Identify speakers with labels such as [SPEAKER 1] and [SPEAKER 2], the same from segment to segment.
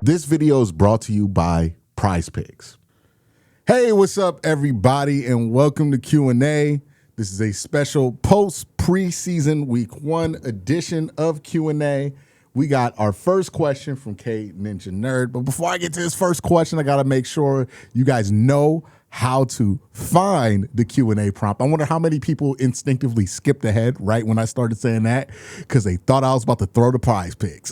[SPEAKER 1] This video is brought to you by PrizePicks. Hey, what's up, everybody, and welcome to QnA. This is a special post-preseason Week 1 edition of QnA. We got our first question from Ninja Nerd, but before I get to this first question, I got to make sure you guys know how to find the Q&A prompt. I wonder how many people instinctively skipped ahead right when I started saying that because they thought I was about to throw the PrizePicks.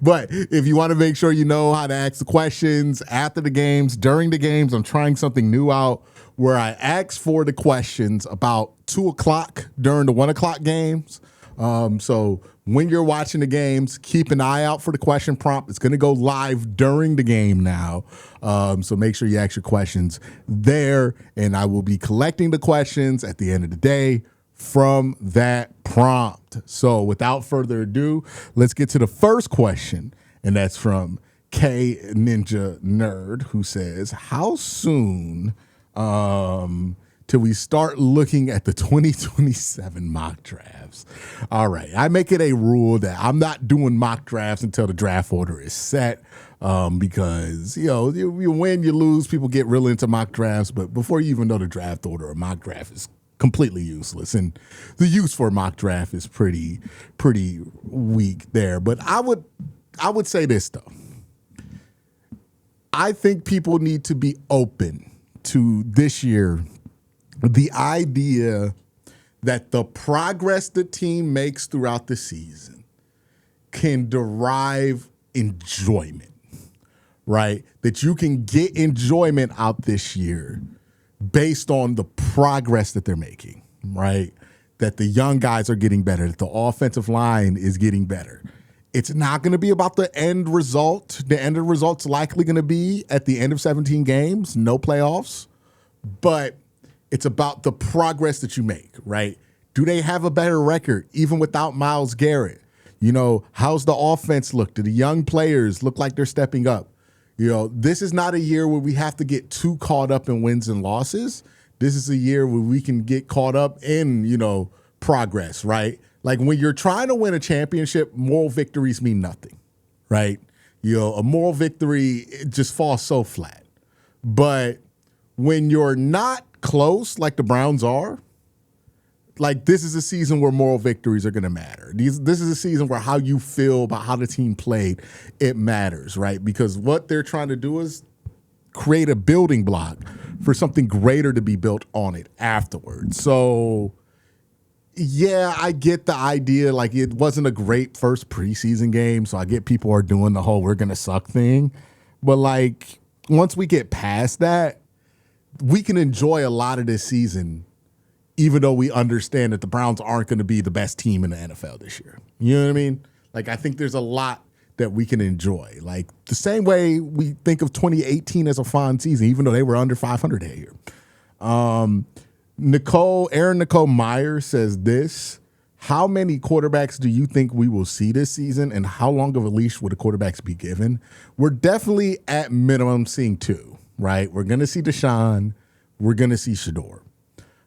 [SPEAKER 1] But if you want to make sure you know how to ask the questions after the games, during the games, I'm trying something new out where I ask for the questions about 2 o'clock during the 1 o'clock games. So when you're watching the games, keep an eye out for the question prompt. It's going to go live during the game now. So make sure you ask your questions there, and I will be collecting the questions at the end of the day from that prompt. So without further ado, let's get to the first question, and that's from Ninja Nerd, who says, how soon till we start looking at the 2027 mock drafts? All right, I make it a rule that I'm not doing mock drafts until the draft order is set, because, you win, you lose, people get real into mock drafts, but before you even know the draft order, a mock draft is completely useless, and the use for a mock draft is pretty weak there. But I would say this, though. I think people need to be open to this year the idea that the progress the team makes throughout the season can derive enjoyment, right? That you can get enjoyment out this year based on the progress that they're making, right? That the young guys are getting better, that the offensive line is getting better. It's not going to be about the end result. The end of the result's likely going to be at the end of 17 games, no playoffs, but it's about the progress that you make, right? Do they have a better record even without Myles Garrett? How's the offense look? Do the young players look like they're stepping up? This is not a year where we have to get too caught up in wins and losses. This is a year where we can get caught up in, progress, right? Like when you're trying to win a championship, moral victories mean nothing, right? A moral victory, it just falls so flat. But when you're not close like the Browns are, like this is a season where moral victories are going to matter. This is a season where how you feel about how the team played, it matters, right? Because what they're trying to do is create a building block for something greater to be built on it afterwards. So, yeah, I get the idea. Like, it wasn't a great first preseason game, so I get people are doing the whole we're going to suck thing. But, like, once we get past that, we can enjoy a lot of this season even though we understand that the Browns aren't going to be the best team in the NFL this year. You know what I mean? Like, I think there's a lot that we can enjoy. Like, the same way we think of 2018 as a fun season, even though they were under 500 that year. Nicole Meyer says this: how many quarterbacks do you think we will see this season, and how long of a leash will the quarterbacks be given? We're definitely at minimum seeing 2, right? We're going to see Deshaun. We're going to see Shedeur.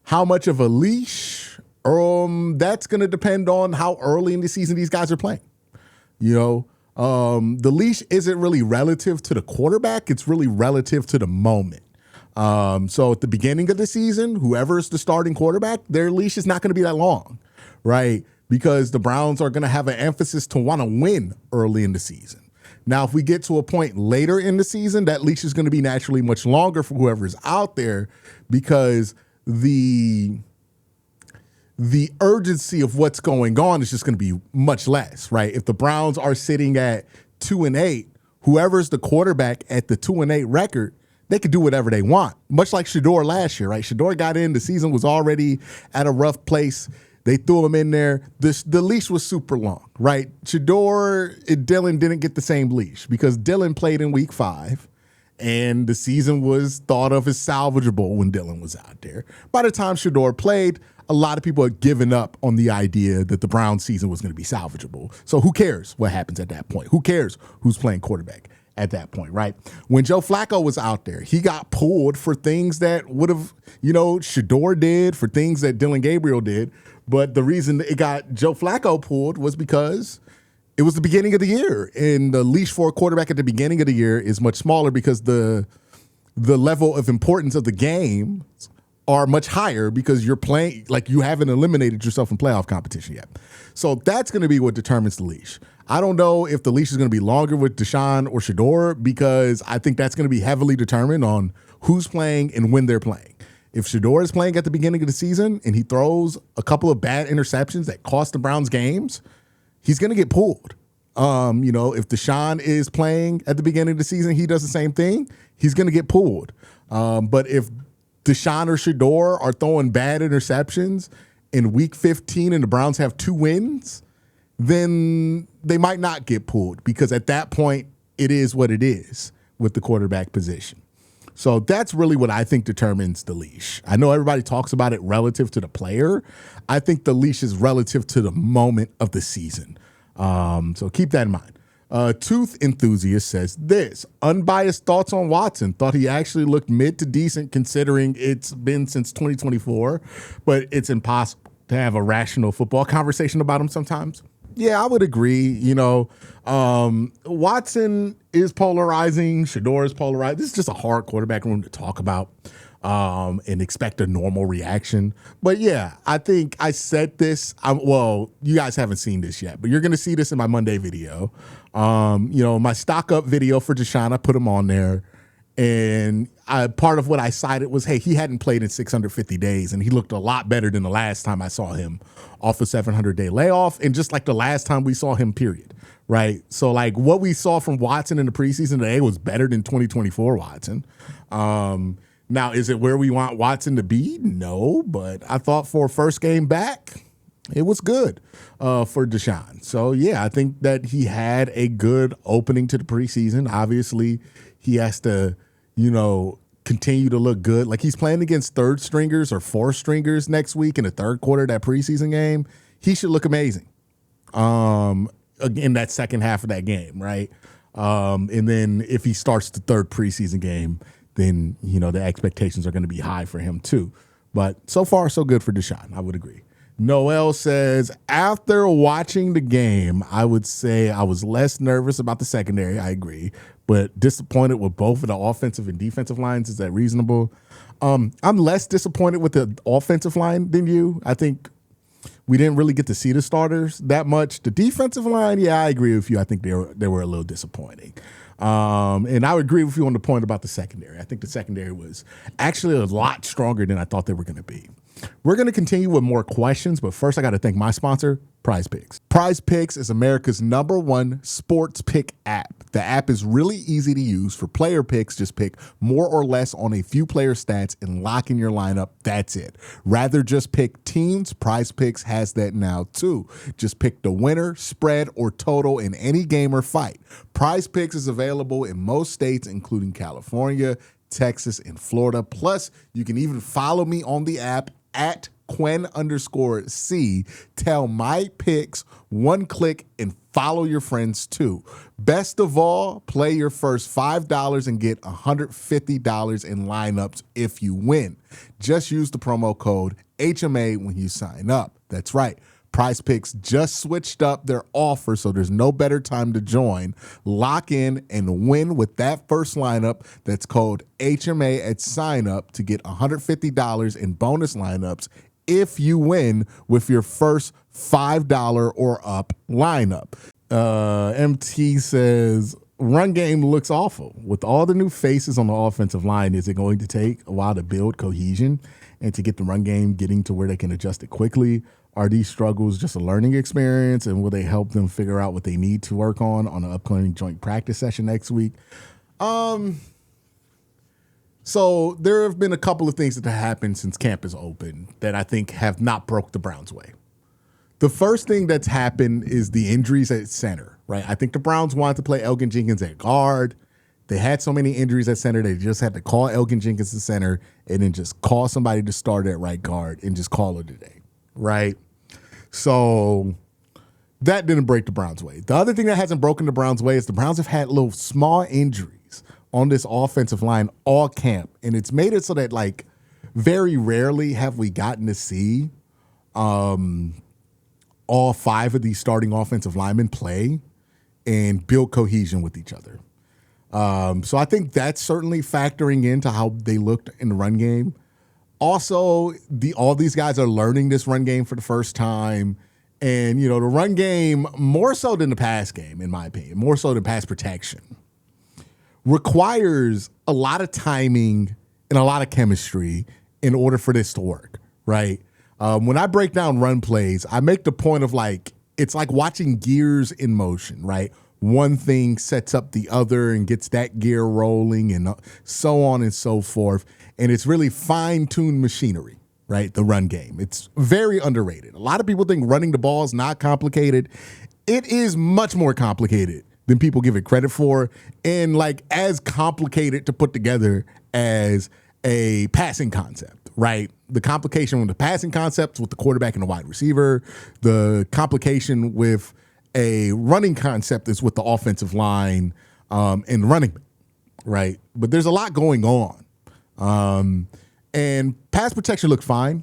[SPEAKER 1] How much of a leash? That's going to depend on how early in the season these guys are playing. The leash isn't really relative to the quarterback. It's really relative to the moment. So at the beginning of the season, whoever's the starting quarterback, their leash is not going to be that long, right? Because the Browns are going to have an emphasis to want to win early in the season. Now, if we get to a point later in the season, that leash is going to be naturally much longer for whoever's out there because the urgency of what's going on is just going to be much less, right? If the Browns are sitting at 2-8, whoever's the quarterback at the 2-8 record, they could do whatever they want, much like Shedeur last year, right? Shedeur got in, the season was already at a rough place. They threw him in there. The leash was super long, right? Shedeur and Dillon didn't get the same leash because Dillon played in week 5. And the season was thought of as salvageable when Dillon was out there. By the time Shedeur played, a lot of people had given up on the idea that the Browns season was going to be salvageable. So who cares what happens at that point? Who cares who's playing quarterback at that point, right? When Joe Flacco was out there, he got pulled for things that would have, Shedeur did, for things that Dillon Gabriel did. But the reason it got Joe Flacco pulled was because It was the beginning of the year, and the leash for a quarterback at the beginning of the year is much smaller because the level of importance of the game are much higher because you're playing, like you haven't eliminated yourself from playoff competition yet. So that's going to be what determines the leash. I don't know if the leash is going to be longer with Deshaun or Shedeur because I think that's going to be heavily determined on who's playing and when they're playing. If Shedeur is playing at the beginning of the season and he throws a couple of bad interceptions that cost the Browns games, he's going to get pulled. If Deshaun is playing at the beginning of the season, he does the same thing, he's going to get pulled. But if Deshaun or Shedeur are throwing bad interceptions in week 15 and the Browns have 2 wins, then they might not get pulled because at that point, it is what it is with the quarterback position. So that's really what I think determines the leash. I know everybody talks about it relative to the player. I think the leash is relative to the moment of the season. So keep that in mind. Tooth Enthusiast says this: unbiased thoughts on Watson. Thought he actually looked mid to decent considering it's been since 2024, but it's impossible to have a rational football conversation about him sometimes. Yeah, I would agree. Watson is polarizing. Shedeur is polarizing. This is just a hard quarterback room to talk about and expect a normal reaction. But yeah, I think I said this. You guys haven't seen this yet, but you're going to see this in my Monday video. My stock up video for Deshaun, I put him on there. And part of what I cited was, hey, he hadn't played in 650 days, and he looked a lot better than the last time I saw him off a 700-day layoff, and just like the last time we saw him, period, right? So, like, what we saw from Watson in the preseason today was better than 2024 Watson. Now, is it where we want Watson to be? No, but I thought for a first game back, it was good for Deshaun. So, yeah, I think that he had a good opening to the preseason. Obviously, he has to, continue to look good. Like, he's playing against third stringers or fourth stringers next week in the third quarter of that preseason game. He should look amazing in that second half of that game, right? And then if he starts the third preseason game, then, the expectations are going to be high for him too. But so far, so good for Deshaun. I would agree. Noel says, after watching the game, I would say I was less nervous about the secondary. I agree, but disappointed with both of the offensive and defensive lines. Is that reasonable? I'm less disappointed with the offensive line than you. I think we didn't really get to see the starters that much. The defensive line, yeah, I agree with you. I think they were a little disappointing. And I would agree with you on the point about the secondary. I think the secondary was actually a lot stronger than I thought they were going to be. We're going to continue with more questions, but first I got to thank my sponsor, PrizePicks. PrizePicks is America's #1 sports pick app. The app is really easy to use. For player picks, just pick more or less on a few player stats and lock in your lineup. That's it. Rather just pick teams, PrizePicks has that now too. Just pick the winner, spread, or total in any game or fight. PrizePicks is available in most states, including California, Texas, and Florida. Plus, you can even follow me on the app at Quen_C. Tell my picks, one click, and follow your friends too. Best of all, play your first $5 and get $150 in lineups if you win. Just use the promo code HMA when you sign up. That's right. PrizePicks just switched up their offer, so there's no better time to join. Lock in and win with that first lineup. That's code HMA at sign up to get $150 in bonus lineups if you win with your first $5 or up lineup. MT says, run game looks awful. With all the new faces on the offensive line, is it going to take a while to build cohesion and to get the run game getting to where they can adjust it quickly? Are these struggles just a learning experience, and will they help them figure out what they need to work on an upcoming joint practice session next week? So there have been a couple of things that have happened since camp is open that I think have not broke the Browns' way. The first thing that's happened is the injuries at center, right? I think the Browns wanted to play Elgin Jenkins at guard. They had so many injuries at center, they just had to call Elgin Jenkins to center and then just call somebody to start at right guard and just call it a day. Right? So that didn't break the Browns' way. The other thing that hasn't broken the Browns' way is the Browns have had little small injuries on this offensive line all camp. And it's made it so that, like, very rarely have we gotten to see on all 5 of these starting offensive linemen play and build cohesion with each other. So I think that's certainly factoring into how they looked in the run game. Also, all these guys are learning this run game for the first time. And, the run game, more so than the pass game, in my opinion, more so than pass protection, requires a lot of timing and a lot of chemistry in order for this to work, right? When I break down run plays, I make the point of it's like watching gears in motion, right? One thing sets up the other and gets that gear rolling and so on and so forth. And it's really fine-tuned machinery, right? The run game. It's very underrated. A lot of people think running the ball is not complicated. It is much more complicated than people give it credit for, and as complicated to put together as a passing concept, right? The complication with the passing concepts with the quarterback and the wide receiver, the complication with a running concept is with the offensive line and running, right? But there's a lot going on. And pass protection looked fine,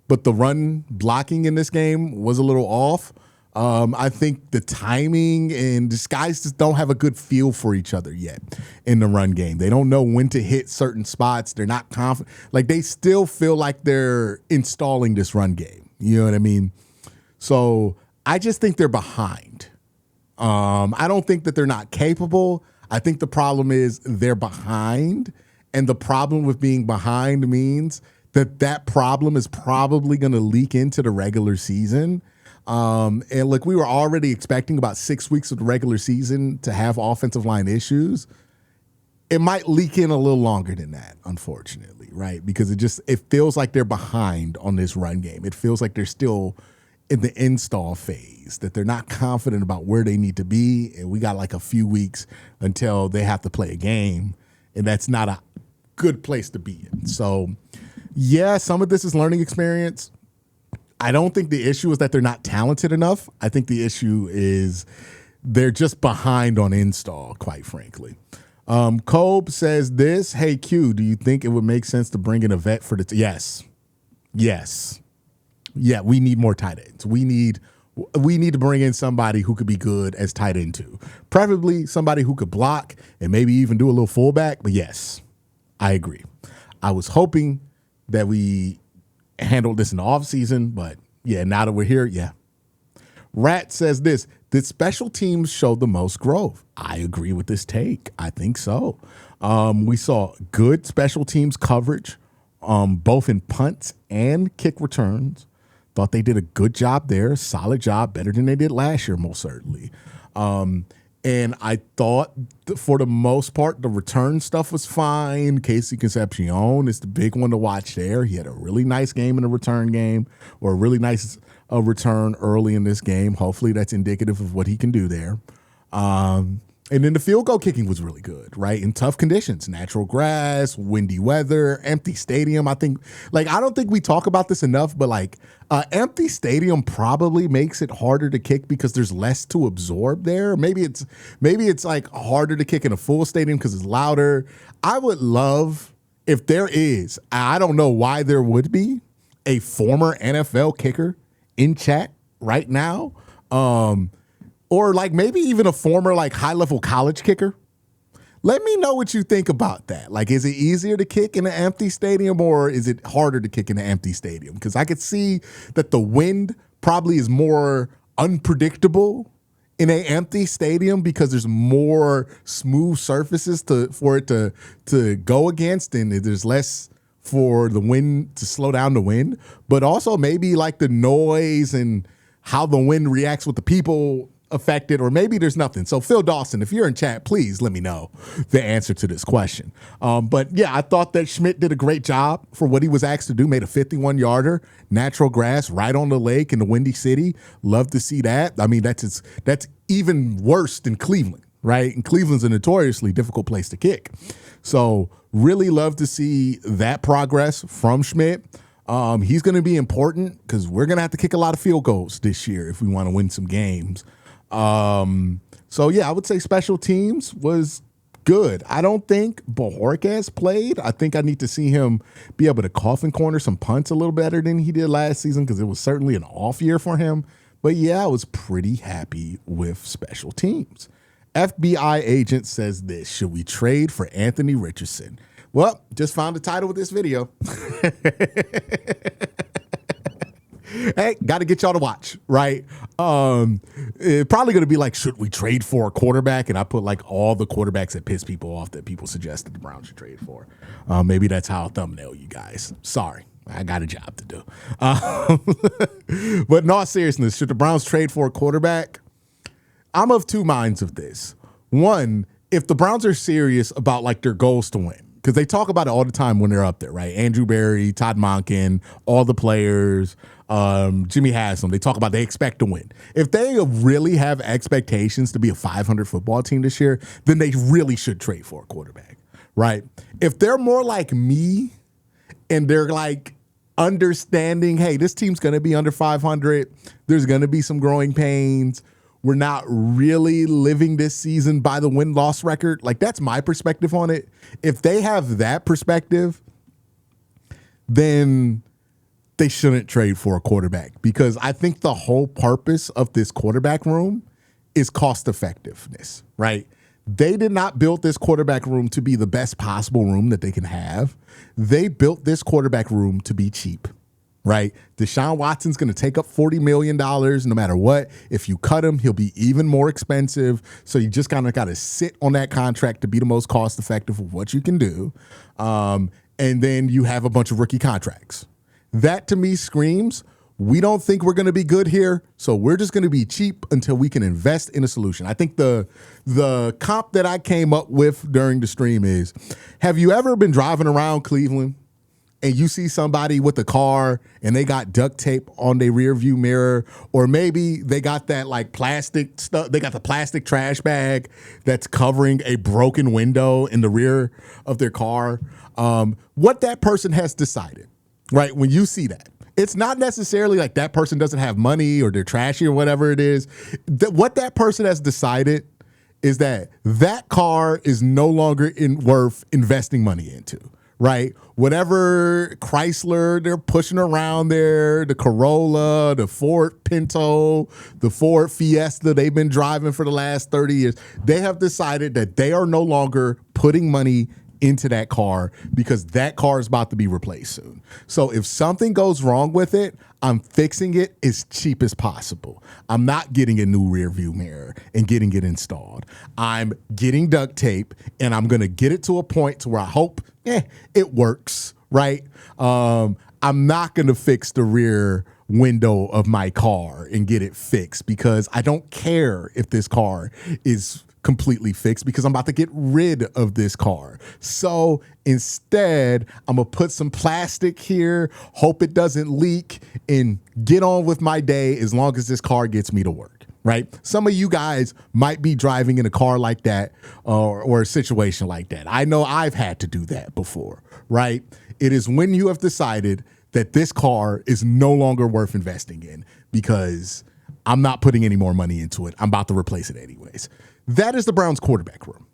[SPEAKER 1] but the run blocking in this game was a little off. I think the timing and these guys just don't have a good feel for each other yet in the run game. They don't know when to hit certain spots. They're not confident. They still feel like they're installing this run game. You know what I mean? So I just think they're behind. I don't think that they're not capable. I think the problem is they're behind. And the problem with being behind means that problem is probably going to leak into the regular season. And look, we were already expecting about 6 weeks of the regular season to have offensive line issues. It might leak in a little longer than that, unfortunately, right? Because it feels like they're behind on this run game. It feels like they're still in the install phase, that they're not confident about where they need to be. And we got a few weeks until they have to play a game. And that's not a good place to be in. So, yeah, some of this is learning experience. I don't think the issue is that they're not talented enough. I think the issue is they're just behind on install, quite frankly. Kobe says this, hey, Q, do you think it would make sense to bring in a vet for the Yes. Yeah, we need more tight ends. We need to bring in somebody who could be good as tight end too. Preferably somebody who could block and maybe even do a little fullback. But yes, I agree. I was hoping that we handled this in the offseason, but yeah, now that we're here, yeah. Rat says this, did special teams show the most growth? I agree with this take. I think so. We saw good special teams coverage, both in punts and kick returns. Thought they did a good job there, solid job, better than they did last year, most certainly. And I thought for the most part, the return stuff was fine. Casey Concepcion is the big one to watch there. He had a really nice game in the return game, or a really nice return early in this game. Hopefully that's indicative of what he can do there. And then the field goal kicking was really good, right? In tough conditions, natural grass, windy weather, empty stadium. I don't think we talk about this enough, but empty stadium probably makes it harder to kick because there's less to absorb there. Maybe it's harder to kick in a full stadium because it's louder. I would love if there is, I don't know why there would be, a former NFL kicker in chat right now. Or maybe even a former high-level college kicker. Let me know what you think about that. Is it easier to kick in an empty stadium or is it harder to kick in an empty stadium? Because I could see that the wind probably is more unpredictable in an empty stadium because there's more smooth surfaces for it to go against, and there's less for the wind to slow down the wind. But also maybe the noise and how the wind reacts with the people affected, or maybe there's nothing. So Phil Dawson, if you're in chat, please let me know the answer to this question. But yeah, I thought that Schmidt did a great job for what he was asked to do. Made a 51-yarder, natural grass, right on the lake in the Windy City. Love to see that. I mean, that's even worse than Cleveland, right? And Cleveland's a notoriously difficult place to kick. So really love to see that progress from Schmidt. He's going to be important because we're going to have to kick a lot of field goals this year if we want to win some games. So yeah, I would say special teams was good. I don't think Bojorquez played. I think I need to see him be able to coffin corner some punts a little better than he did last season because it was certainly an off year for him. But yeah, I was pretty happy with special teams. FBI agent says this: should we trade for Anthony Richardson? Well, just found the title of this video. Hey, got to get y'all to watch, right? It's probably going to be like, should we trade for a quarterback? And I put like all the quarterbacks that piss people off that people suggested the Browns should trade for. Maybe that's how I'll thumbnail you guys. Sorry, I got a job to do. But in all seriousness, should the Browns trade for a quarterback? I'm of two minds of this. One, if the Browns are serious about like their goals to win, because they talk about it all the time when they're up there, right? Andrew Berry, Todd Monken, all the players, Jimmy Haslam, they talk about they expect to win. If they really have expectations to be a 500 football team this year, then they really should trade for a quarterback, right? If they're more like me and they're like understanding, hey, this team's going to be under 500, there's going to be some growing pains, we're not really living this season by the win-loss record. Like, that's my perspective on it. If they have that perspective, then they shouldn't trade for a quarterback, because I think the whole purpose of this quarterback room is cost effectiveness, right? They did not build this quarterback room to be the best possible room that they can have. They built this quarterback room to be cheap. Right? Deshaun Watson's going to take up $40 million no matter what. If you cut him, he'll be even more expensive. So you just kind of got to sit on that contract to be the most cost effective of what you can do. And then you have a bunch of rookie contracts. That to me screams, we don't think we're going to be good here, so we're just going to be cheap until we can invest in a solution. I think the comp that I came up with during the stream is, have you ever been driving around Cleveland and you see somebody with a car and they got duct tape on their rear view mirror, or maybe they got that like plastic stuff, they got the plastic trash bag that's covering a broken window in the rear of their car? What that person has decided, right, when you see that, it's not necessarily like that person doesn't have money or they're trashy or whatever it is. What that person has decided is that that car is no longer worth investing money into. Right? Whatever Chrysler they're pushing around there, the Corolla, the Ford Pinto, the Ford Fiesta they've been driving for the last 30 years, they have decided that they are no longer putting money into that car because that car is about to be replaced soon. So if something goes wrong with it, I'm fixing it as cheap as possible. I'm not getting a new rear view mirror and getting it installed. I'm getting duct tape, and I'm going to get it to a point to where I hope it works, right? I'm not going to fix the rear window of my car and get it fixed because I don't care if this car is completely fixed, because I'm about to get rid of this car. So instead, I'm going to put some plastic here, hope it doesn't leak, and get on with my day as long as this car gets me to work, right? Some of you guys might be driving in a car like that or a situation like that. I know I've had to do that before, right? It is when you have decided that this car is no longer worth investing in because I'm not putting any more money into it. I'm about to replace it anyways. That is the Browns quarterback room.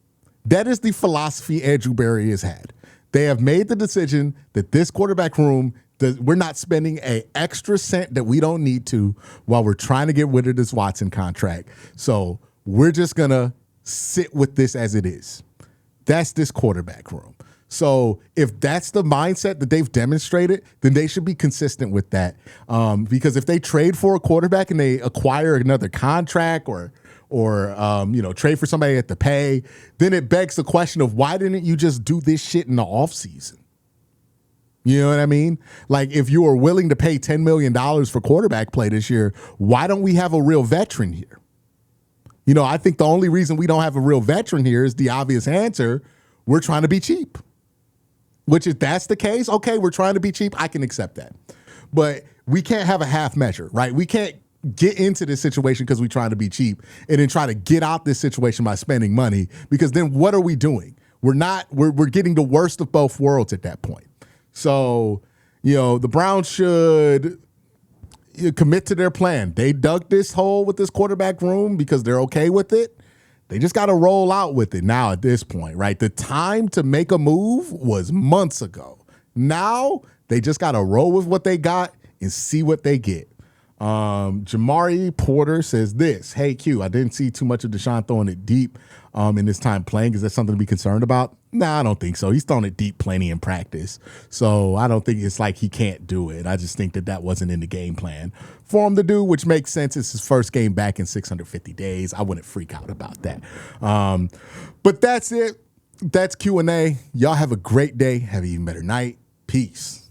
[SPEAKER 1] That is the philosophy Andrew Berry has had. They have made the decision that this quarterback room, we're not spending an extra cent that we don't need to while we're trying to get rid of this Watson contract. So we're just going to sit with this as it is. That's this quarterback room. So if that's the mindset that they've demonstrated, then they should be consistent with that. Because if they trade for a quarterback and they acquire another contract or trade for somebody at the pay, then it begs the question of, why didn't you just do this shit in the offseason? You know what I mean? Like, if you are willing to pay $10 million for quarterback play this year, why don't we have a real veteran here? You know, I think the only reason we don't have a real veteran here is the obvious answer. We're trying to be cheap. Which, if that's the case, okay, we're trying to be cheap. I can accept that. But we can't have a half measure, right? We can't get into this situation because we're trying to be cheap and then try to get out this situation by spending money, because then what are we doing? We're getting the worst of both worlds at that point. So, the Browns should commit to their plan. They dug this hole with this quarterback room because they're okay with it. They just got to roll out with it now at this point, right? The time to make a move was months ago. Now they just got to roll with what they got and see what they get. Jamari Porter says this. Hey, Q, I didn't see too much of Deshaun throwing it deep in his time playing. Is that something to be concerned about? Nah, I don't think so. He's thrown it deep plenty in practice. So I don't think it's like he can't do it. I just think that wasn't in the game plan for him to do, which makes sense. It's his first game back in 650 days. I wouldn't freak out about that. But that's it. That's Q&A. Y'all have a great day. Have an even better night. Peace.